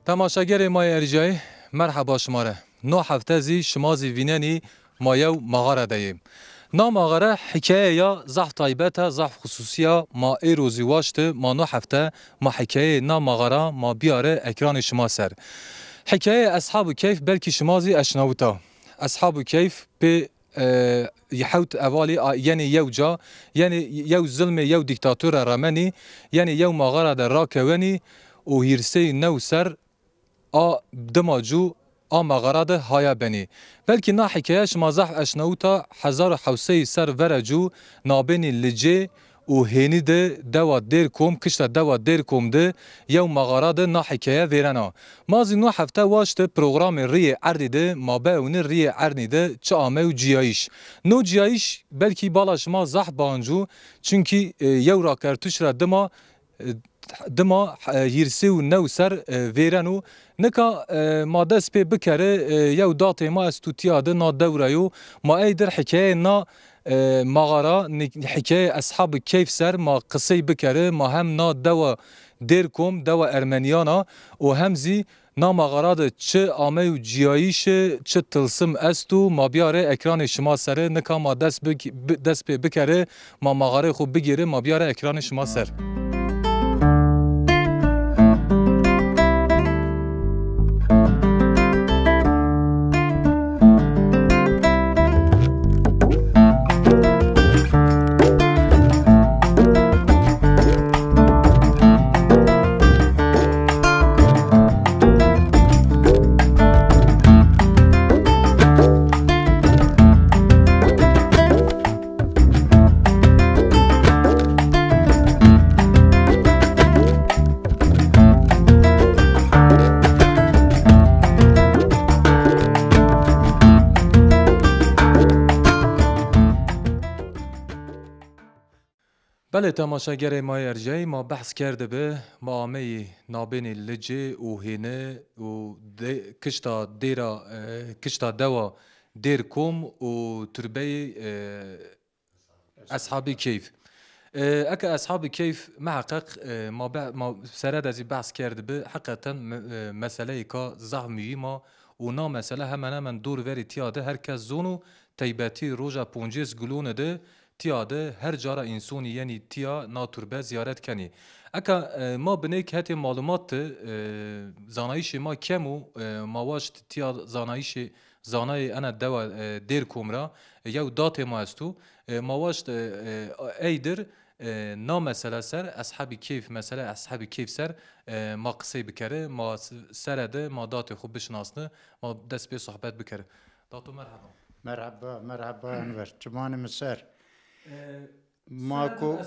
تماشاگر مای ارجای مرحبا شماره نو هفته زی شمازی ویننی مایو مغاره دهیم نا مغاره حکایه یا زح طایبته زح خصوصیه ما ایروزی واشته ما نو هفته ما حکایه نا مغاره ما بیاره اکران شما سر حکایه اصحاب کیف بلکی شمازی اشنوتا اصحاب کیف به يحوت أولي يعني يوجا يعني يو ظلم يو ديكتاتورة رماني يعني يو مغارة راكواني وهيرسي نوسر دماجو مغارة هايا بني بلكي نا حكاياش مازح أشنوتا حزار حوسي سر ورجو نابني اللجي و هینی ده دوا دیر کوم کشت دوا دیر کوم ده یو مغاره ده نا حکایه ویرنا مازی نو هفته واشته پروگرام ری عردی ده ما باونی ری عردی ده چه آمه و جیایش نو جیایش بلکی بالاش ما زح بانجو چونکی یو را کرتوش را دما هیرسی و نو سر ویرنو نکا ما دست پی بکره یو داته ما استوتیا ده نا دورایو ما ای در حکایه نا مغارة حكاية أصحاب كيف سر ما قصي بكره ما هم نا دوا ديركم دوا أرمنيانا وهمزي نا مغارة چه آمه و جیایش چه تلسم استو ما بیاره اکران شما سره نکا ما دست بکره ما مغاره خوب بگیره ما بیاره اکران شما سر بله تماشاگر مای ارجای ما بحث کرده به ما آمه نابین لجه و هینه و کشتا دوا دیر کوم و تربی اصحابی کیف اکا اصحابی کیف محقق ما سرد ازی بحث کرده به حقیقتا مسئله که زحمیی ما و نا مسئله همه من دور وری تیاده هر کس زونو تیبتی روژا پونجیز گلونه ده تیاده هر جارا انسانی یعنی تیا ناتوربه زیارت کنی اکا ما بنیک هتی معلومات زانایش ما کمو ما واشت تیا زانای انا دوا دیر کومرا یو دات ما استو ما واشت ایدر نا مسئله سر اصحابی کیف مسئله اصحابی کیف سر ما قصه بکره ما سرده ما دات خوب بشناسنه ما دست به صحبت بکره داتو مرحبا انور جمان مسر ماکو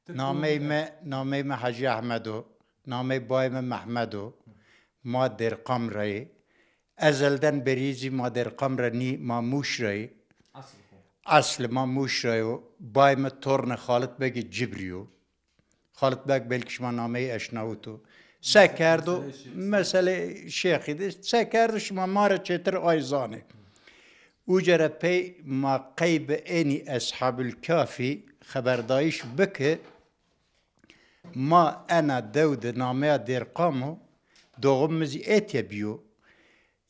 نامه ما حاجی احمدو نامه بای ما محمدو ما در قمره ازلدن بریزی ما در قمره نی ما موش رای اصل ما موش رایو بای ما تورن خالد بگی جبریو خالد بگ بلکش ما نامه اشناوتو سه کردو مسئله شیخی ده سه کردو شما ماره چطر آیزانه اوجره پی ما قیب اینی اصحاب الکافی خبردایش بکه ما انا دود نامه دیر قامو دوغمزی ایتیا بیو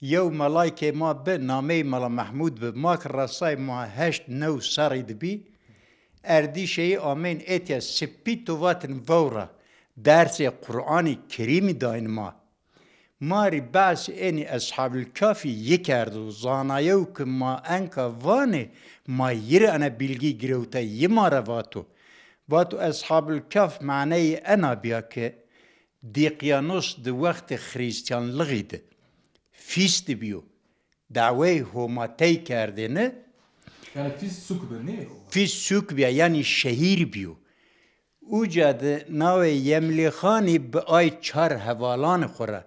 یو ملائکه ما به نامه ملا محمود به ما که رسای ما هشت نو سرید بی اردی شیئی آمین ایتیا سپیتو واتن وورا درس قرآن کریمی داین ماری بعض اینی اصحاب الکافی یکردو زانایو که ما انکا وانه ما یر انا bilgi گروتا یماره واتو اصحاب الکاف معنی انا بیا که دیقیانوس دو وقت خریستیان لغیده فیست بیو دعوی هماتی کرده نه یعنی فیست سوک بنه فیست سوک بیا یعنی شهیر بیو او جاده ناوی یملی خانی به آی چار حوالان خوره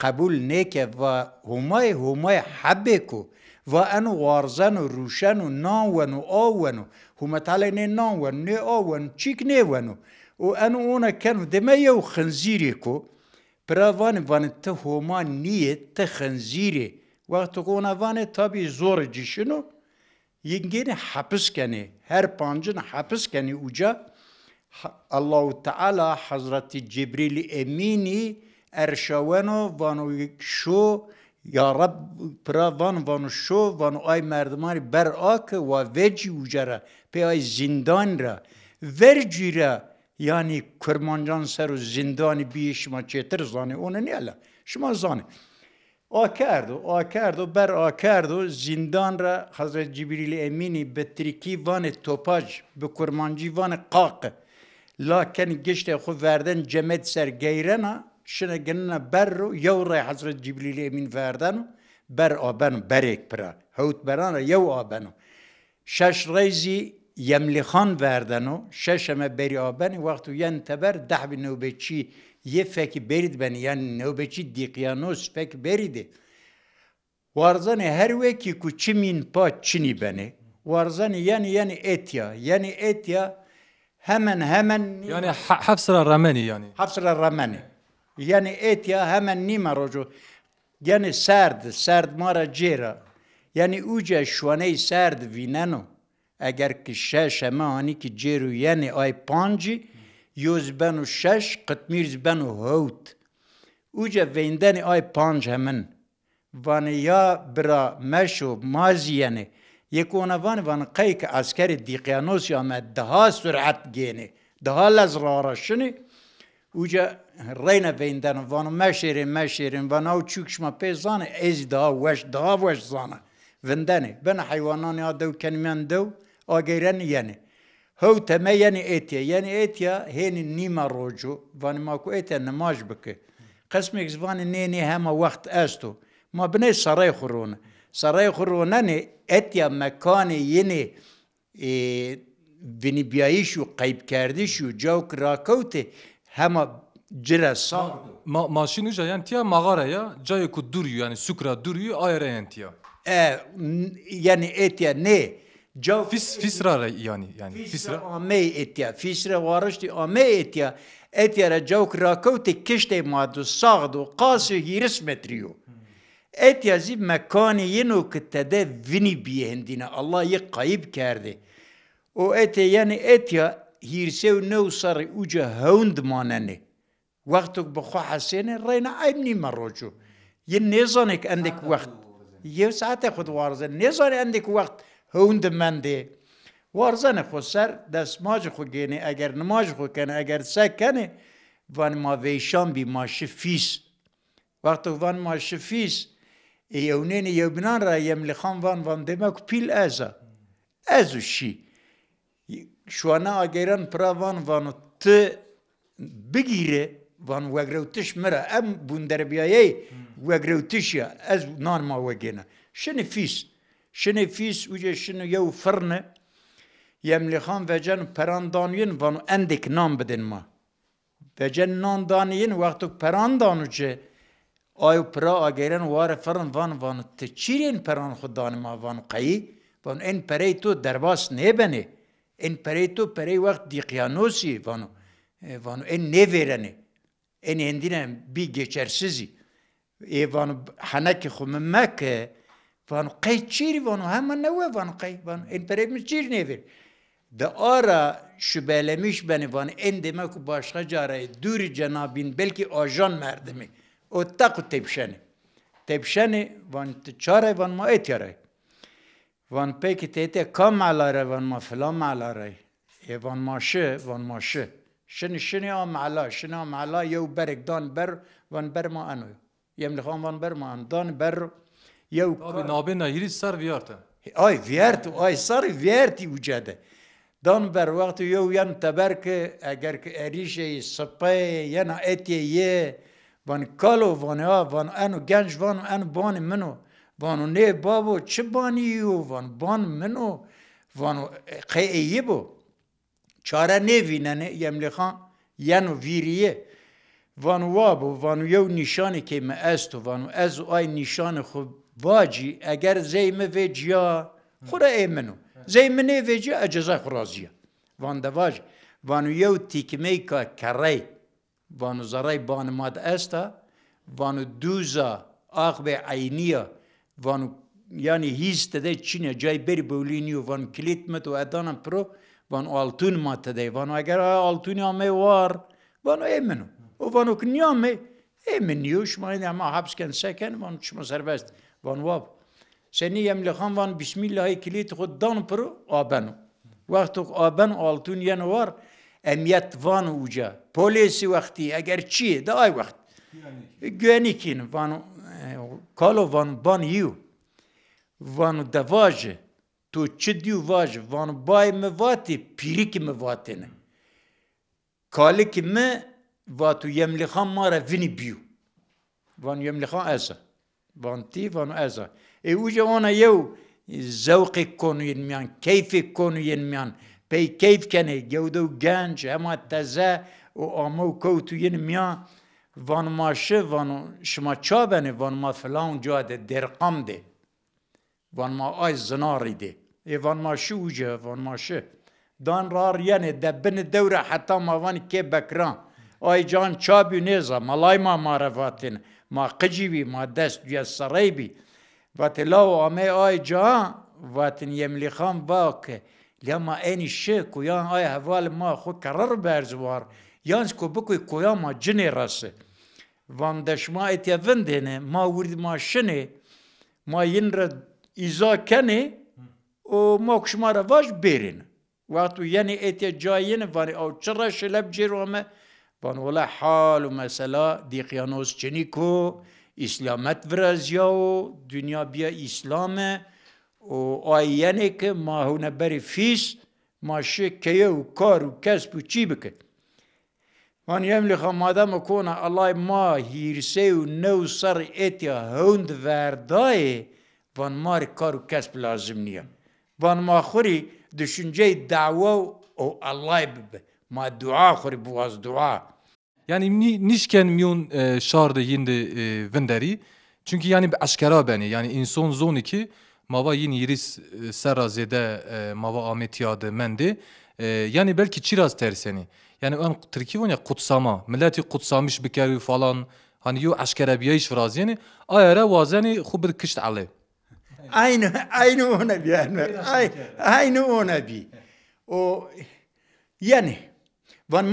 قبول نیکه و همای حبه کو و انو وارزن و روشن و ناون و آون هم تعالی نه ناون نه آون چیک نه ونو و انو اونا کنو دمه یو خنزیری کو براوان ته هما نیه ته خنزیری وقت اونا وان تابی زور جیشنو یینگین حبس کنه هر پانجن حبس کنه اوجا الله تعالی حضرت جبریل امینی ارشاونو وانو شو یا رب پرا وانو شو وانو آی مردمانی بر آک و وجی وجره پی آی زندان را ورجی را یعنی کرمانجان سر و زندانی بی شما چیتر زانه اونه نیالا شما زانه آکردو بر آکردو زندان را حضرت جبریل امینی به ترکی وان توپاج به کرمانجی وان قاق لکن گشت خود وردن جمد سر گیرنا شنه گننا بر رو یو رای حضرت جبریل امین وردنو بر آبنو برک پرا هوت بران یو آبنو شش ریزی یملی خان وردنو شش همه بری آبنی وقتو ین تبر ده بی نوبچی یه فکر برید بنی یعنی نوبچی دیقیانوس فکر بریده وارزان هر وکی کو چمین پا چنی بنی وارزان یعنی اتیا hemen yani hafsara rameni yani. Hafsara rameni. Yani etya hemen nima rojo. Yani serd mara cera. Yani uca şuaney serd vineno. Eğer ki şeş ama hani ki ceru yani ay panci yüz benu şeş qıtmirz benu hout. Uca vendeni ay panc hemen. Vani ya bra meşo mazi yani. يكون وان قيك عسكري ديقيانوس يا ما دها سرعت جيني دها لزرارة شني وجا رينا فيندان وان ماشيرين وان او تشوكش ما بيزان از دها وش زانا فنداني بنا حيوانان يا دو كلمان دو اغيرن يعني هو تما يعني اتيا هين نيما روجو وان ماكو اتيا نماج بك قسمك زوان نيني هما وقت استو ما بني سراي خرونه سرای خوروننه اتیا مکانی یعنی وینی بیایشو قیب کردیشو جاوک راکوته همه جرا ساخت ماشین اوجا yani tiya mağara ya cayı ku duruyor yani sukra duruyor ayra yani tiya. Yani etya ne? Fisra yani fisra ame etya fisra varıştı ame etya etyara cavuk rakote kişte madu sağdu qası hiris metriyo. اتیا زی مکانی ینو که تده وینی بیه هندینه الله یک قایب کرده او اتیا یعنی اتیا هیرسه و نو سر اوجه هوند ماننه وقتک بخوا حسینه رینا عیب نیمه روچو یه نیزانه که اندک وقت یه ساعت خود وارزه نیزانه اندک وقت هوند منده وارزه خود سر دست ماج خود گینه اگر نماج خود کنه اگر سک کنه وان ما ویشان بی ماشه فیس وقتک وان ماشه فیس یونین یوبنان را یملی خان وان demek pil ازو شی شوانا اگران پرا وان ت بگیره وان وگروتش مرا ام بوندربیایی وگروتش یا از نان ما وگینا شنه فیس اوجه شنه یو فرنه یملی خان وجن پراندانین وان اندک نام بدن ما وجن نان دانین وقتو پراندانوچه آیو پرا آگرن واره فرن وان تچیرین پران خوددان ما وان قایی وان این پری تو درباس نبنه این پری تو پری وقت دیقیانوسی وانو این نویرنه این هندینه بی گچرسیزی وانو حنک خممک وانو قی چیری وانو همه نوه وانو قی وانو این پری مچیر نویر ده آرا شبالمیش بنه وان این دمکو باشقه جاره دور جنابین بلکه آجان مردمی او تاکو تبشنه وان تچاره وان ما اتیاره وان پیکی تیته کام علاره وان ما فلان علاره وان ماشه شنی آم علا یو برک دان بر وان بر ما انو یم لخوان وان بر ما ان دان بر یو abi nabe nahiri sar viyarta آی سر ویارتی وجاده دان بر وقت یو ین تبرک اگر که اریشه سپه ینا اتیه وان کالو وان انو گنج وان انو بان منو وانو نه بابو چه بانیو وان بان منو وانو قیعی بو چاره نویننه یملی خان ینو ویریه وانو وابو وانو یو نشانی که ما استو وانو از آی نشان خود واجی اگر زیمه ویجیا خورا ایمنو زیمه ویجیا اجازه خرازیه وان دواج وانو یو تیکمه که کره وانو زرای بان ماد استا وانو دوزا آقب عینیه وانو یعنی هیست ده چینه جای بری بولینیو وان کلیت متو ادانم پرو وانو آلتون مات ده وانو اگر آلتونی همه وار وانو ایمنو و وانو کنیامه من نیوش ما این همه حبس کن سکن وان شما سربست وان واب سنی یملخان وان بسم الله کلیت خود دان پرو آبنو وقت آبن آلتون ینوار امیت وان اوجا پلیسی وقتی اگر چیه دا آی وقت گوینی کین وانو کالو وان بان یو وانو دواجه تو چه دیو واجه وانو بای مواتی پیری که مواتی نه کالی که ما واتو یملخان مارا وینی بیو وانو یملخان ازا وان تی وانو ازا اوجا وانا یو ذوقی کنو ینمیان کیفی کنو ینمیان پی کیف کنه گودو گنج اما تزه و آمو کوتو ینمیان وان ماشه وانو شما چا بنه وان ما فلان جاده درقم ده وان ما آی زناری ده وان ماشه اوجه وان ماشه دان رار یعنی دبن دوره حتی ما وان که بکران آی جان چا بیو نیزا ملای ما معرفاتین ما قجیبی ما دست دوی سرای بی وقتی لاو آمه آی جان وقتی یملی خان باکه لما اینی شه کویان آی حوال ما خود کرر برزوار یانس کو بکوی کویان ما جنی راسه وان دشما ایتیا وندینه ما ورد ما شنه ما ین را ایزا کنه و ما کشما را واش بیرین وقتی یعنی ایتیا جایین وانی او چرا شلب جیرومه وان ولا حال و مسئله دیقیانوس چنی کو اسلامت ورزیا و دنیا بیا اسلامه و آینه که ما هونه بری فیس ما شکیه و کار و کسب و چی بکن وان یملی خماده مکونه الله ما هیرسه و نو سر ایتیا هوند وردای وان مار کار و کسب لازم نیه وان ما خوری düşünce dava o Allah bibe ma dua khori buaz dua yani nişken miyon şardı yindi venderi çünkü yani aşkara beni yani inson zoni ki mava yin yiris serazede mava ametiyade mendi yani belki çiraz terseni yani ön Türkiye ya kutsama milleti kutsamış bikeru falan hani yo aşkara biyiş vraz yani ayara vazeni khubir kişt ale aynı ona bir aynı ona bir o yani van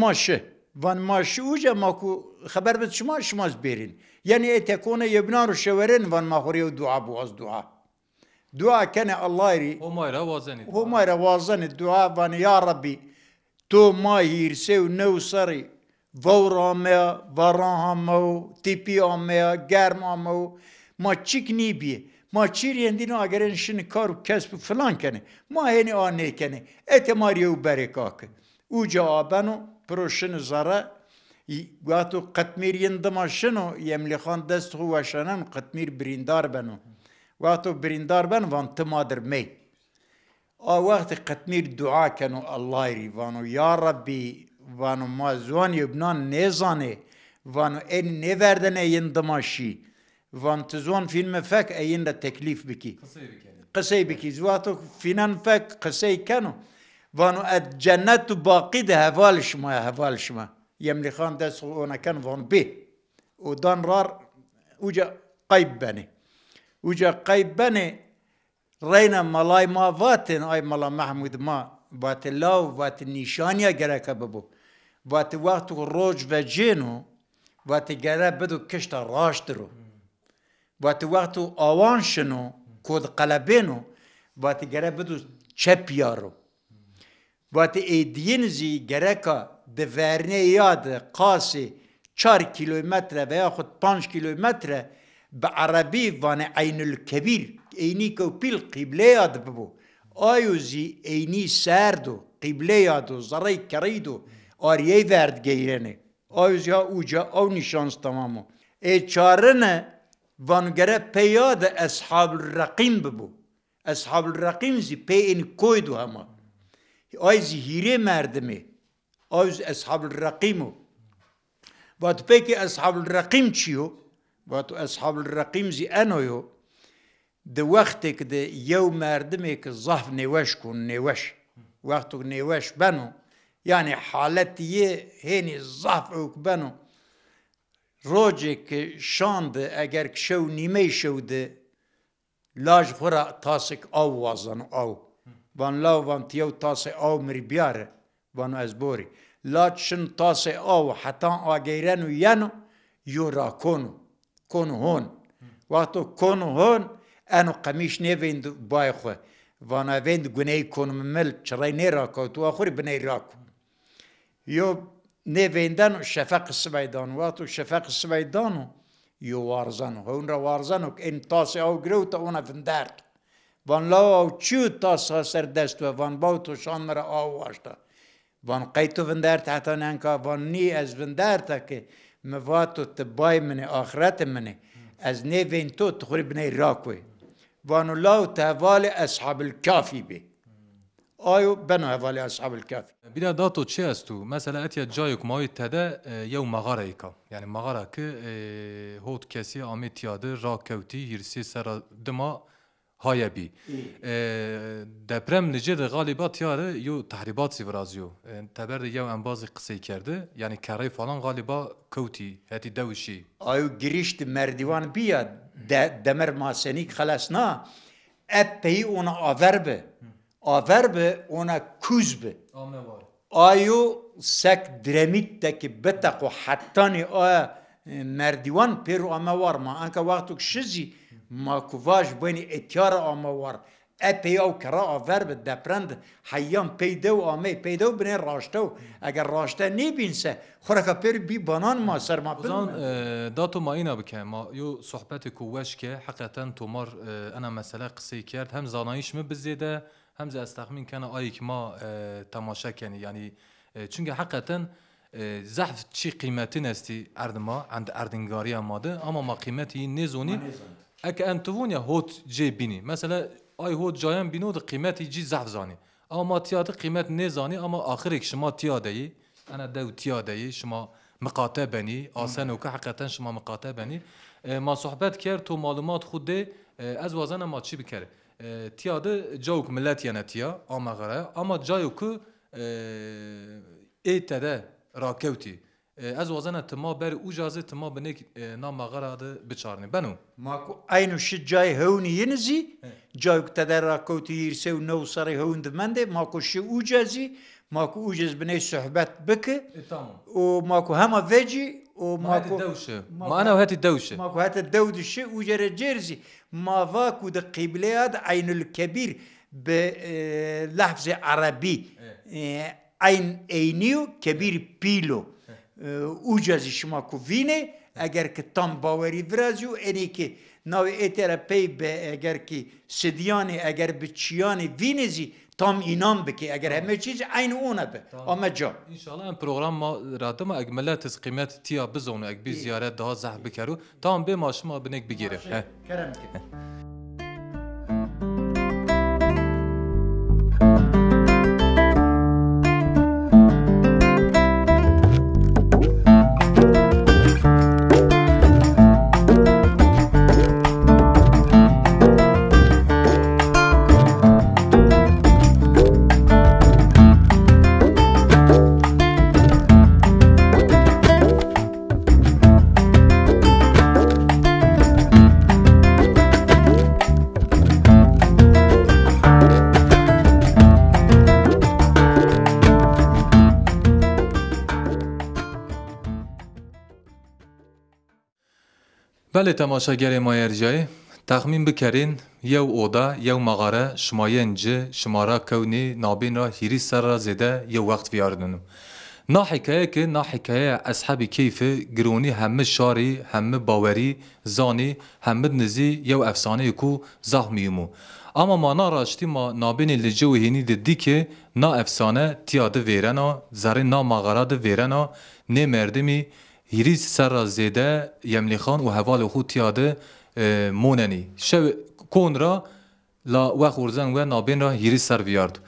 maaşı uca maku haber bet şmaz berin yani etekone yebnar şeverin van mahuriyo dua bu az dua kene Allah'ı o mayra vazani dua van ya Rabbi tu mahir sev nevsari vaurame varahamo tipi ame germ amo ma çikni bi ما چیری اندینو اگر انشین کارو کسب فلان کنه ما هنی آنه کنه اتماریو برکاکه او جوابانو پروشن زاره گواتو قطمیر یندماشنو یملی خان دست خو وشنن قطمیر بریندار بنو گواتو بریندار بن وان تمادر می وقت قطمیر دعا کنو الله ری وانو یا ربی وانو ما زوان یبنان نیزانه وانو این نیوردنه یندماشی وان تزوان فيلم فك اين التكليف بكي قصي بكي زواتو فينان فك قصي كانوا وانو الجنة باقي ده هفالش ما يملي خان دس وانا كان فان بي ودان رار وجا قيب بني رينا ملاي ما فاتن اي ملا محمود ما بات الله وات النيشانيا جرك ببو وات وقت روج وجينو وات جرا بدو كشت راشترو وقت آوان شنو کود قلبینو وقت گره بدو چپ یارو وقت ایدینزی گره که دورنه یاد قاسی 4 کیلومتر و یا خود 5 کیلومتر به عربی وانه عین الکبیر اینی که پیل قبله یاد ببو آیوزی اینی سردو قبله یادو زرای کریدو آریه ورد گیرنه آیوزی ها اوجا او نشانس تمامو ای چارنه وانگره پیاد اصحاب الرقیم ببو اصحاب الرقیم زی پی این کویدو هما آی زهیره مردمه آی اصحاب الرقیمو واتو پی که اصحاب الرقیم چیو واتو اصحاب الرقیم زی انویو ده وقتی که ده یو مردمه که ضعف نیوش کن نیوش وقتو نیوش بنو یعنی حالتیه هینی ضعف اوک بنو روزی که شانده اگر که شو نیمه شوده لاج خورا تاسک آو وازن آو وان لاو وان تیو تاسک آو مری بیاره وانو از بوری لاج شن تاسک آو حتی آگیرنو ینو يو را كونو هون وقتو كونو هون انو قميش نيفين باي خو وانا وين گناي كون مل چراي ني راكو تو اخوري بني راكو يو نيفيندن شفق السبيدان وقتو شفق السبيدانو يو وارزانو هون را وارزانو ان تاسي او گروتا اونا فندرت وان لا او چو تاسا سر دست وان باوتو شان مرا او واشتا وان قيتو فندرت حتى نانكا وان ني از فندرتا كي مواتو تباي مني آخرت مني از نيفين تو تخوري بني راكوي وانو لاو تهوالي أصحاب الكافي بي آيو بنو هوالي أصحاب الكافي بلا داتو چه استو مثلا اتیا جایک ماوی تده یو مغاره ایکا یعنی مغاره که هوت کسی آمی تیاده را کوتی هیرسی سر دما های بی دپرم نجد غالبا تیاره یو تحریبات سیورازیو تبر یو انبازی قصی کرده یعنی کاری فلان غالبا کوتی هتی دوشی آيو گریشت مردوان بیاد دمر ماسنیک خلصنا اپی اونا آور به اونا کوز به آيو سك درميت تك بتق وحتاني مردوان بيرو اموار ما انك وقتك شزي ما كواج بيني اتيار اموار ابي او كرا verb دبرند حيام بيدو امي بيدو بني راشتو اگر راشته نيبينسه خورك بير بي بانان ما سر ما داتو ما اینا بکن ما یو صحبت کوش که حقیقتا تومار انا مسئله قصه کرد هم زانایش بزیده هم از تخمین کنه آیک ما تماشا کنی یعنی چون حقیقتا زحف چی قیمتی نستی اردما عند اردنگاری ماده اما ما قیمتی نزونی اگه انتوون یا هوت جی بینی مثلا آی هوت جایم بینو ده قیمتی جی زحف زانی اما تیاده قیمت نزانی اما آخرک شما تیاده ای انا دو تیاده ای شما مقاطبنی آسان و که حقیقتا شما مقاطبنی ما صحبت کرد تو معلومات خود ده از وازن ما چی بکره تیاده جاوک ملت یعنی تیا اما غره اما جایو که ایتده راکوتی از وازن تما بر اوجازه تما بنک نام غره ده بچارنی بنو ماكو اينو شي جاي هوني ينزي جايك تدرا كوتي يرسو نو صري هون دمنده ماكو شي اوجازي ماكو اوجز بني صحبت بك تمام وماكو هما فيجي وماكو الدوشه ما انا وهات الدوشه ماكو هات الدود الشيء وجر جيرزي ما فاكو ده قبليات عين الكبير بلحظة عربي عين اينيو كبير بيلو اوجازي شماكو فيني اگر که تام باوری برازیو اینی که ناوی ایتر پی به اگر که سدیانی اگر بچیانی وینزی تام اینام بکی اگر همه چیز عین اونه به اما جا انشالله این پروگرام ما رادم اگملت از قیمت تیا بزونه اگ بی زیارت ده زح بکرو تام به ما شما بنک بگیره کرم که بله تماشاگر ما ارجای تخمین بکرین یو اودا یو مغاره شماینج شماره کونی نابین را هیری سر را زده یو وقت بیاردنم نا حکایه که نا حکایه اصحاب کیف گرونی همه شاری همه باوری زانی همه نزی یو افسانه کو زحمیمو اما ما ناراشتی ما نابین لجو هینی دی که نا افسانه تیاده ویرنا زره نا مغاره ده ویرنا نه مردمی هیریز سر را زیده یملی خان و حوال خود تیاده موننی شو کون را لا و خورزن و نابین را هیریز سر بیارد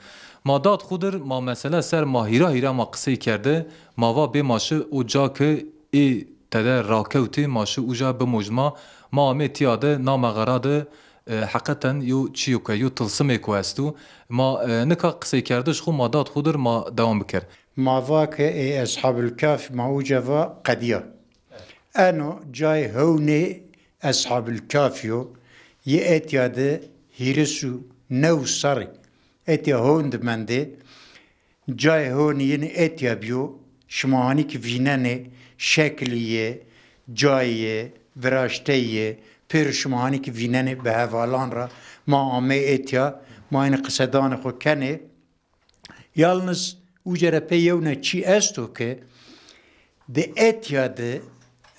ما داد خودر ما مثلا سر ما هیرا ما قصه کرده ما وا به ماشه او جا که ای تده راکوتی ماشه او جا به مجمع ما آمه تیاده نامغراده حقیقتا یو چیو که یو تلسمه که هستو ما نکا قصه کردش خود ما داد خودر ما دوام بکر ما واك اي اصحاب الكهف ما وجفا قديا انو جاي هوني اصحاب الكهفيو ياتياد هيرسو نو صري اتيا هون دمندي جاي هوني ين اتيا بيو شماني كفيناني شكليه جایه وراشته پرشمانی که وینن به حوالان را ما آمه ایتیا ما این قصدان خود کنه یالنس او جره پیونه چی استو که ده ایتیا ده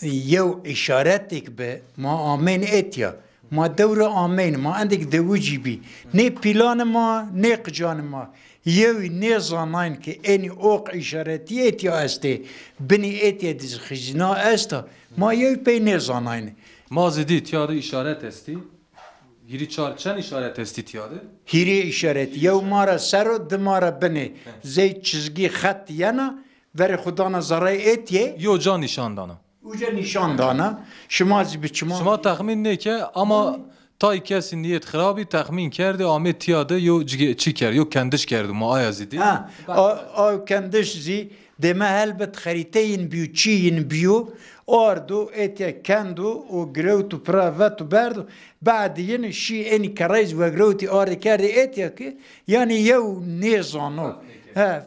یو اشارتک به ما آمین ایتیا ما دور آمین ما اندک دوجی بی نه پیلان ما نه قجان ما یو نه زاناین که اینی اوق اشارتی ایتیا استه بنی ایتیا دیز خجنا استا ما یو پی نه زاناین ما زدی تیاده اشارت استی هیری چند اشارت استی تیاده هیری اشارت یو مارا سر و دمارا بنی زی چizgi خط یانا ور خدا نظرای ایتیه یو جا نشان دانا اوجا نشان دانا شما زی بچما شما تخمین نه که اما تای کسی نیت خرابی تخمین کرده آمد تیاده یو چی کرد یو کندش کرد ما آیا زیدی او کندش زی دمه هلبت خریطه این بیو چی این بیو آردو ایتیا کندو و گروتو پراوتو بردو بعد ین شی اینی کریز و گروتی آره کرده ایتیا که یعنی یو نیزانو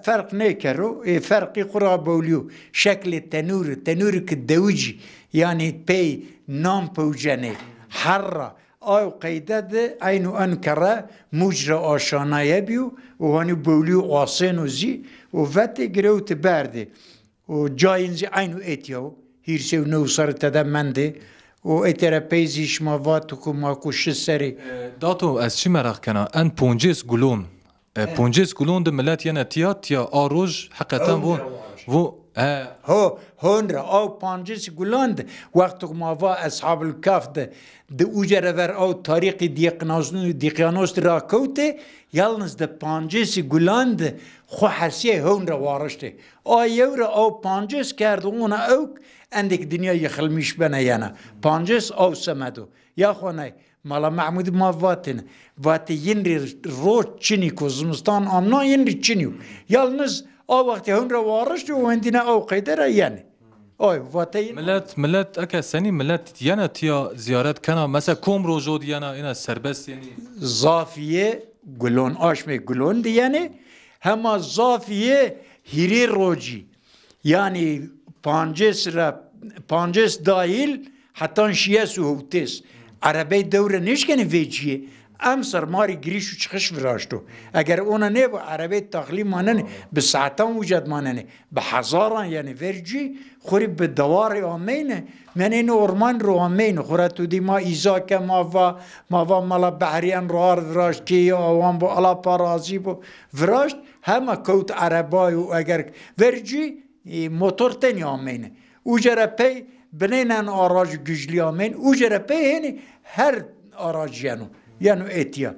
فرق نکرو فرقی خورا بولیو شکل تنور که دوجی یعنی پی نام پوجنه حرا او قیده ده اینو انکره مجرى آشانایه بیو و هنو بولیو آسینو زی و وقتی گروت برده و جاینزی اینو ایتیاو هیرسه و نو سر تده منده و ایتره پیزیش ما واتو که ما کشه سری داتو از چی مراق کنه ان پونجیس گلون پونجیس گلون ده ملت یعنی تیا آروژ حقیقتا و هون را او پانجیس گلاند وقتی ما وا اصحاب الكهف ده اوجره ور او تاریخ دیقیانوس را کوته یالنز ده پانجیس گلاند خو حسیه هون را وارشته یو را او پانجیس کرد اونا اوک اندک دنیا یخلمیش بنا یانا پانجیس او سمدو یا خونه مالا محمود ما وات ینری رو چینی کو زمستان آمنا ینری چینیو یالنز او وقتی هون را وارشته و هندینا او قیده را یعنی ملت اکا سنی ملت یعنی تیا زیارت کنه مثلا کوم روزو دیانا اینا سربست یعنی زافیه گلون آشمه گلون دیانه هما زافیه هیری روجی یعنی پانجس دایل حتی شیه سوهوتیس عربی دوره نشکنه ویجیه ام سرماری گریشو چخش فراشتو اگر اونا نه با عربی تخلی ماننه به ساعتان وجد ماننه به هزاران یعنی ورجی خوری به دوار آمینه من این ارمان رو آمینه خوره تو دی ما ایزا که ما و مالا بحریان روار فراشت که آوان با علا پارازی با فراشت همه کوت عربای و اگر ورجی موتور تنی آمینه او جره پی بنینن آراج گجلی آمین او جره پی هنی هر آراج یعنی ایتیا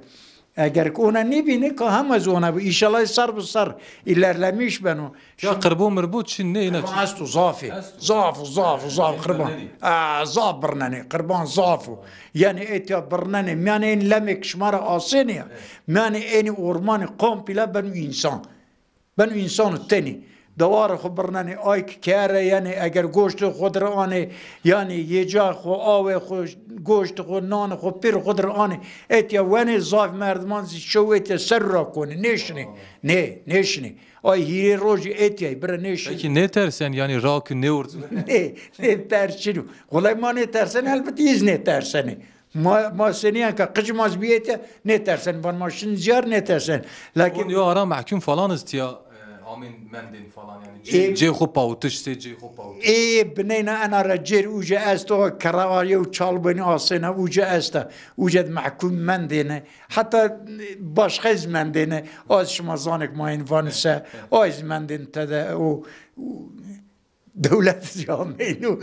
اگر که اونا نبینه که هم از اونا بی ایشالله سر به سر ایلرلمیش بنو یا قربو مربوط چی نه اینا قربان هستو زافی زاف قربان زاف برننه قربان زافو یعنی ایتیا برننه میانه این لمک شمار آسینه میانه این ارمان قومپیلا بنو انسان تنی دوار خو برننه آی که کاره یعنی اگر گوشت خود را آنه یعنی یه جا خو آوه خو گوشت خو نان خو پیر خود را آنه ایتیا ونه زاف مردمان شو ایتیا سر را کنه نشنه آی هیره روژی ایتیا بره نشنه بکی نه ترسن یعنی راک نورد نه ترسنو خلای ما نه ترسن البته ایز نه ترسنه ما سنیان که قج ماز بیتیا نه ترسن بان ماشین زیار نه ترسن لكن یا آرام محکوم فلان است یا آمین مندین فلان یعنی جی خوب پاوتش سی جی خوب پاوتش بنینا انا رجل اوجه استو کراواری و چالبانی آسینه اوجه استا اوجه محکوم مندینه حتی باشخیز مندینه از شما زانک ما این وانسه از مندین تده و دولت جامعین و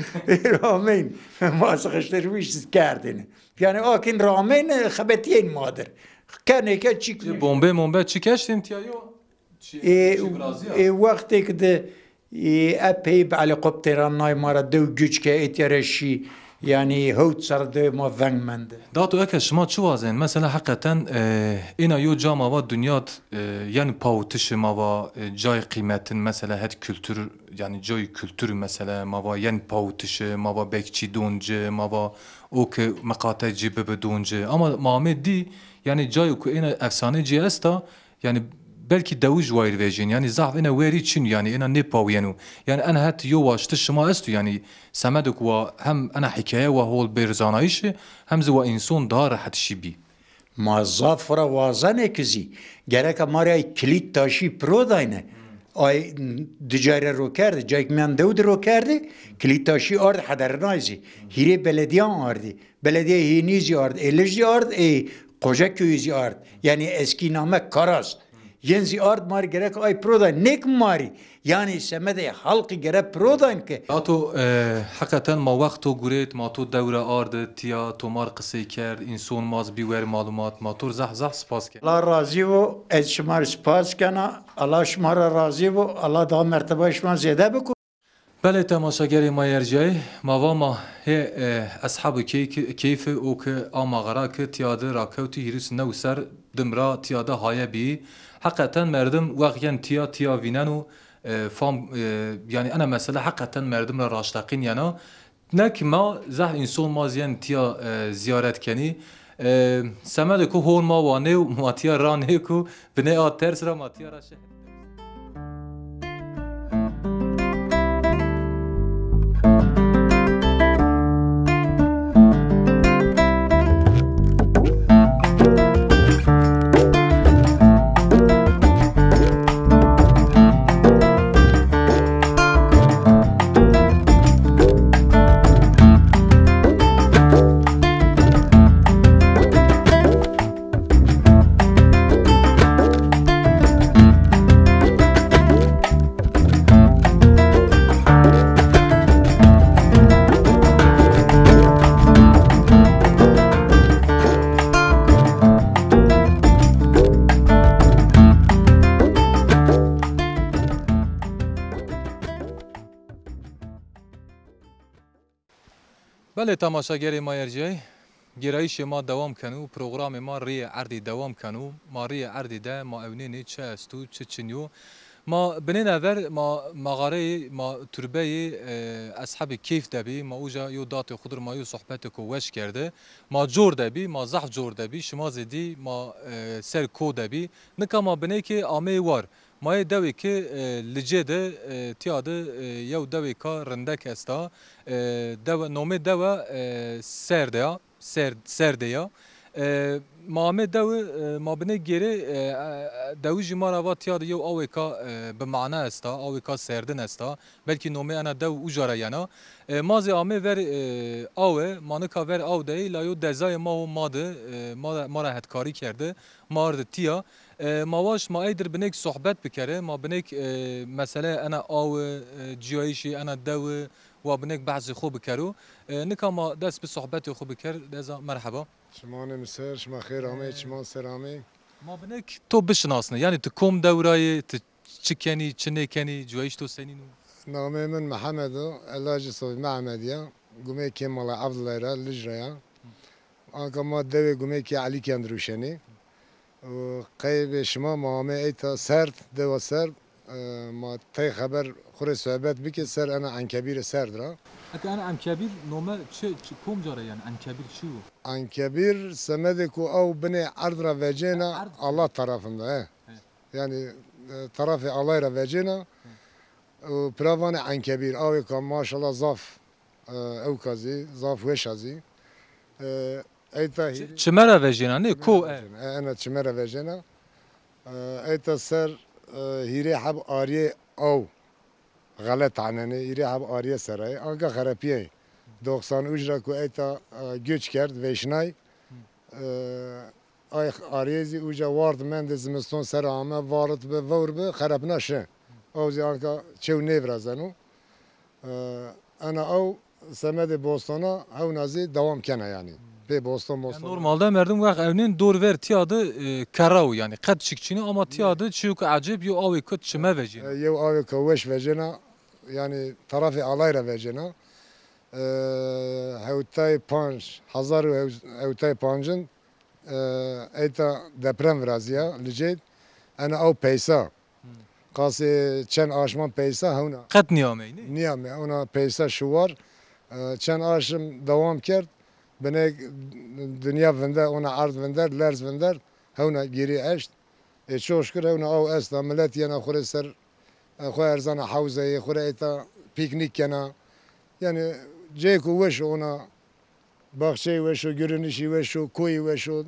رامین ما سخشتر رویش کردینه یعنی آکین رامین خبتین مادر کنه که چی بومبه چی کشتین تیایو وقتی که اپی به هلیکوپتران نای مارا دو گوچ که ایتیارشی یعنی هوت سر دو ما ونگ منده داتو اکه شما چو وازن مثلا حقیقتا اینا یو جا ما دنیات یعنی پاوتش ما جای قیمتن مثلا هد kültür yani جای kültür مثلا ما یعنی پاوتش ما بکچی دونجه ما او که مقاطع جیبه بدونجه اما محمد دی یعنی جایی که این افسانه جی استا یعنی belki devuj vair vejin yani zaf ena veri çin yani ena ne paviyenu yani ana hat yovaştı şıma estu yani semeduk ve hem ana hikaye ve hol berzanayışı hem ze ve insan daha rahat şibi. ما زاف را وازنه کزی گرک مارای کلید تاشی پرو داینه آی دجاره رو کرده جای من دود رو کرده کلید تاشی آرد حدرنایزی هیره بلدیان آردی بلدیه هینیزی آرد الژی آرد ای قوجه کیویزی آرد یعنی اسکی نامه کاراست ینزی آرد ماری گرک آی پرو داین نیک ماری yani semede halkı gere prodan ki Ato hakikaten ma vakto guret ma to devre ardı tiya tomar qısay kerd insan maz biwer malumat ma to zah spas kerd. Allah razı bu ez şmar spas kana Allah şmara razı bu Allah daha mertebe şman ziyade bu بله تماشاگری ما یرجای ما و ما هی اصحاب کیف او که آما غرا که تیاده راکوتی هیرس نو سر دمرا تیاده های بی حقیقتا مردم واقعا تیا ویننو فام yani ana mesela hakikaten merdimle raştakin yana ne ki ma zah insan ma ziyan tiya ziyaret keni semede ku hon ma wane ma tiya rane ku bine a ters ra ma tiya ra şehir. بله تماشاگری ما یرجای گرایش ما دوام کنو پروگرام ما ری عردی دوام کنو ما ری عردی ده ما اونینی چه استو چه چنیو ما بنین اول ما مغاره ما تربه اصحاب کیف دبی ما اوجا یو دات خودر ما یو صحبت کو وش کرده ما جور دبی ما زح جور دبی شما زدی ما سر کو دبی نکا ما بنی که آمه وار ما دوی که لجده تیاده یو دوی که رندک استا دو نومه دو سرده یا ما دو ما بنه گیره دوی جمارا و تیاده یو آوی که به معنی استا آوی که سردن استا بلکه نومه انا دو اوجاره یانا مازی آمه ور آوه مانکا ور آو دی لایو دزای ما و ماده ما را هدکاری کرده ما ارد تیا ماواش ما ایدر بنک صحبت بکره ما بنک مثلا انا آو جیایشی انا دو و بنک بعضی خوب بکرو نکا ما دست به صحبت خوب بکر دزا مرحبا شما نمسر شما خیر آمه شما سر آمه ما بنک تو بشناسنه یعنی تو کم دورای تو چی کنی چی نکنی جوایش تو سنینو نامه من محمدو علاج صوفی محمدیه گمه که مال عبدالله لجریا آنکه ما دوی گمه که علی کندروشنی و قیب شما مامه ایتا سرد دو سرد ما تی خبر خوری صحبت بکی سر انا انکبیر سرد را اگه انا ام کبیر نومه چه کم جاره یعنی ام کبیر چیو انکبیر سمده کو او بنی عرض را وجینا الله طرفنده yani tarafı Allah را وجینا و پراوان انکبیر اوی که ماشالله زاف او کازی زاف وشازی ایتا چمره وجینا نه کو انا چمره وجینا ایتا سر هیره حب آریه او غلط عننه هیره حب آریه سرای آنگه خرپیه 90 اجرا کو ایتا گوچ کرد ویشنای آی آریزی اوجا وارد من زمستون سر آمه وارد به ور به خراب نشه اوزی آنکه چو نیورازنو انا او سمد بوستانا او نازی دوام کنه yani به بوستان normalde merdum vaq evnin dor ver tiyadı karav yani qed çikçini ama tiyadı çuk acib yo avi kut çime vejin یو آوی که وش وجنا yani tarafı alayra vecena هوتای 5000 هوتای 5000 ایتا deprem vrazia licet ana او پیسا قاسی چند آشمان پیسا هونا qed niyameyni نیامه اونا پیسا شوار چند آشم دوام کرد بنه دنیا وندر اونا عرض وندر لرز وندر هونا گیری اشت شوش كره هنا أو أستا ملتي أنا خوري سر خوي أرزانا حوزة خوري إتا بيكنيك أنا يعني جيكو وش هنا باخشي وشو جرنشي وشو كوي وشو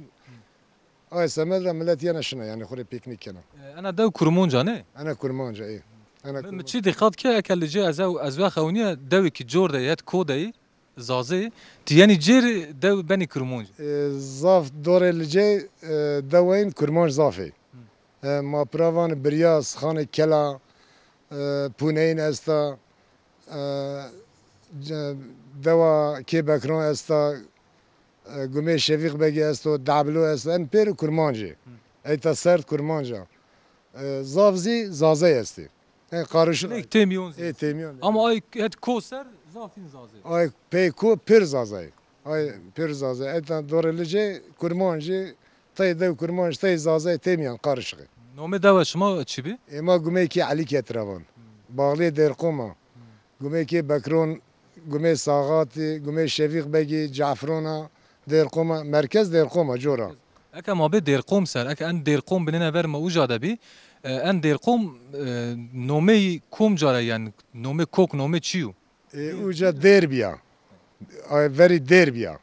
أي سمدرا ملتي أنا شنا يعني خوري بيكنيك أنا أنا دو كرمونجا نه أنا كرمانجا إيه أنا كرمانجا. چی دقت که اکل جه از وقت خونیه دوی که جور ده یاد کودایی زازه تی یعنی جیر دو بنی کرمونج زاف دور الجي دوين كرمانج زافي ما براوان برياس خانه كلا پونين استا دوا كي بكرون استا قمي شفيق بگي استو دعبلو استا ان پيرو كرمانجي ايتا سرد كرمانجا زافزي زازي استي قارشون نه تیمیون اي تيميون اما ay et koser zafin zazı ay peyku pir zazay ay pir zazay etan dorelice kurmanji tay dev kurmanj tay zazay temiyan karışık نام دو شما چی بی ema gumeki ali ketravan bağlı derqoma gumeki bakron gume sagati gume şefik begi cafrona derqoma merkez derqoma jora اکه ما به دیر قوم سر اکه ان دیر قوم بنینه ور ما اوجاده بی ان دیر قوم نومه کوم جاره یعنی نومه کوک نومه چیو uca derbiya ay veri derbiya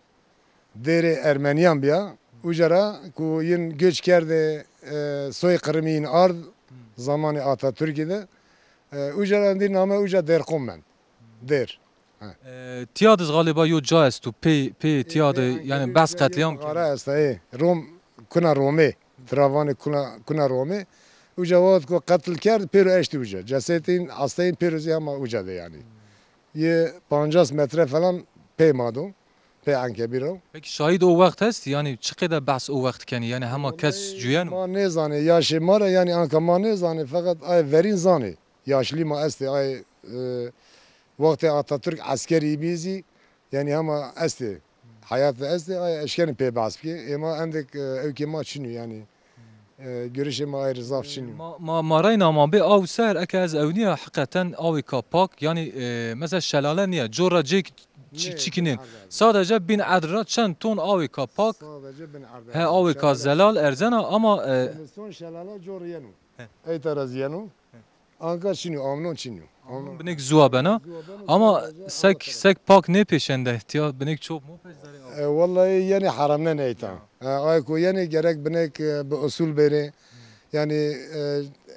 deri Ermeniyan biya ucara ku yin göç kerde soykırımın ard zamanı Atatürk'de ucara dir name uca derqom ben der تیادز غالبا یو جا است و پی تیاد یعنی بس قتلیام Ara asta Rom kuna Rome travanı kuna Rome uca vat ku katıl kerd peru eşti uca cesetin hastayın peruzi ama uca de yani ye 50 metre falan pey madum pey ankebiro پکی شاهد او وقت هست یعنی چقدر بحث او وقت کنی یعنی همه کس جویان ما ne zane yaşı mara yani anka ma ne zane fakat ay verin zane yaşlı ma esti ay vakti Atatürk askeri bizi yani ama esti hayatı esti ay eşkeni pey baspi ama endek evki ma çinu yani görüşe ma ayrı zaf çinu ما راینا ما به او سر اکه از اونیا حقیقتا اوی کاپاک یعنی مثلا شلاله نیه جورا جیک چیکنین sadece bin adra çend ton اوی کاپاک sadece ben arda he اوی کا زلال ارزنا ama son şelale jor yenu ey taraz yenu anka çinu amnon çinu بنک زوا بنا ama sek pak ne peşende ihtiyat benek çok mu peşdari vallahi yani haramna neyta ay ko yani gerek benek be usul bere yani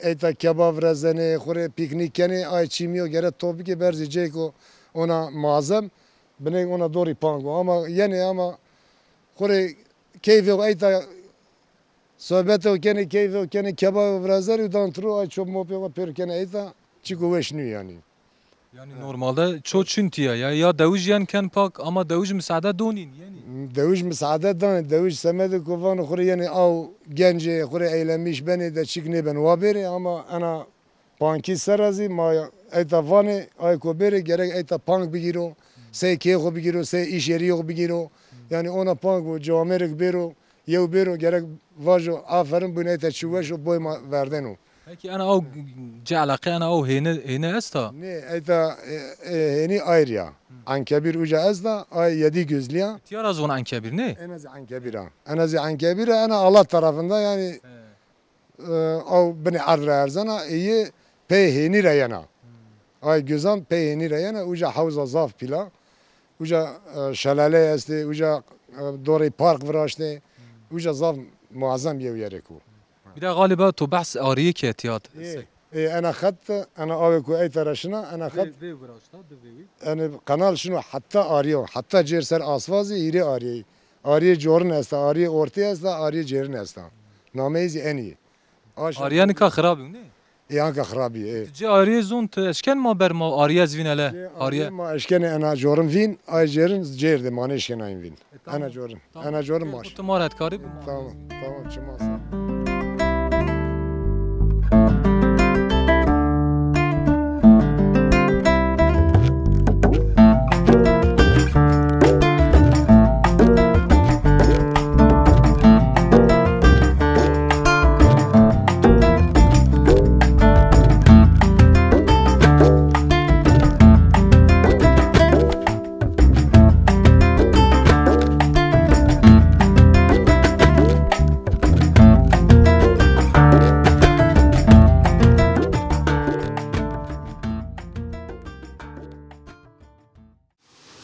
eyta kebab rezene xure piknik yani ay çimiyo gerek topike berzecek o ona malzem benek ona dori pango ama yani ama xure keyfi eyta sohbet o kene keyfi o kene kebab rezere udan tru ay çok mu pe per kene eyta çiko veşnu yani yani normalde çok çüntiye ya davuj yan kan pak ama davuj müsaade donin yani Devuj müsaade dan devuj semede kovan xure yani av gence xure eylemiş beni de çıkne ben vabere ama ana panki sarazi ma eyta vane ay ko bere gerek eyta pank bigiro se kego bigiro se iş yeri yok bigiro yani ona pank bu camerek bero yev bero gerek vajo aferin bu neyta çuvaşo boyma verdeno peki ana o calaqa ana o hene asta ne eyta heni ayrıya ankebir uca azda ay yedi gözliya tiyar az ona ankebir ne en az ankebira ana Allah tarafında yani o beni arra erzana iyi peyheni reyana ay gözan peyheni reyana uca havza zaf pila uca şelale esti uca dori park vraşte uca zaf muazzam yere ku bir de galiba tu bahs ariye ki ihtiyat انا خدت انا اوكو اي ترشنا انا خدت انا قنال شنو حتى اريو حتى جير سر اسوازي يري اري جورن است اري اورتي است اري جيرن است ناميزي اني ariyan ka خراب ne يعني خرابي اي جي ariye zont eşken ma ber ma ariye zvinele ariye ما اشكن انا جورن فين اي جيرن جير دي مانيش كان فين انا جورن انا جورن ماش تمارت kari tamam tamam çماس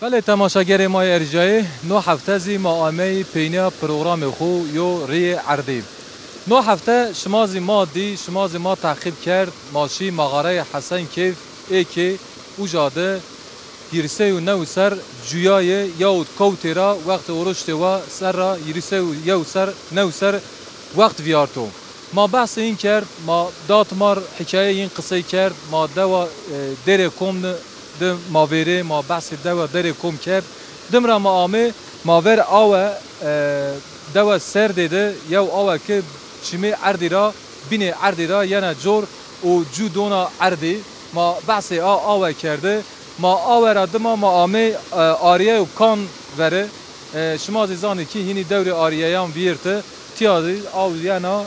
بله تماشاگر ما ارجای نو هفته زی ما آمه پینه پروگرام خو یو ری عردی نو هفته شمازی ما دی شمازی ما تعقیب کرد ماشی مغاره حسن کیف ایکی او جاده گیرسه و نو سر جویای یا کوتی را وقت ورشت و سر را گیرسه و یا سر نو سر وقت ویارتو ما بحث این کرد ما دات مار حکایه این قصه کرد ما دوا در کم ده ما ویره ما بحث دوا در کم کرد دم را ما آمه ما ور آوه دوا سر دیده یا آوه که چیمه عردی را بینه عردی را یعنی جور و جو دونا عردی ما بحث آوه کرده ما آوه را دما ما آمه آریه و کان وره شما زیزانی که هینی دور آریه هم بیرته تیازی آو یعنی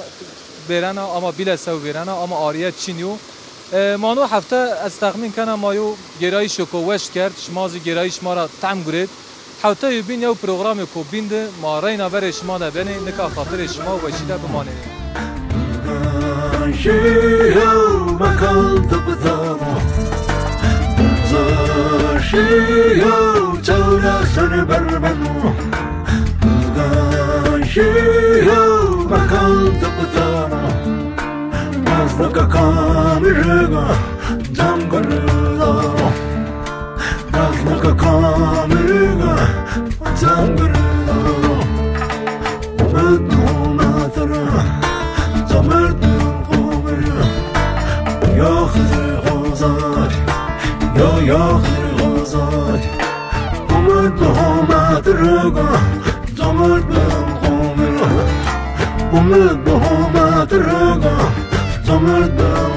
بیرنا اما بیل سو بیرنا اما آریه چینیو مانو هفته از تخمین کنم مایو گرایش کو وش کرد شمازی گرایش ما را تم گرید هفته یو بین یو پروگرام کو بینده ما رینا بر شما ده بنی نکا خاطر شما و شیده بمانه Naka kameraga zamgarda Naka kameraga zamgarda Umadu matara zamardu khumra Ya khazir khazar Ya khazir khazar Umadu mataraga zamardu khumra Umadu mataraga Zamardan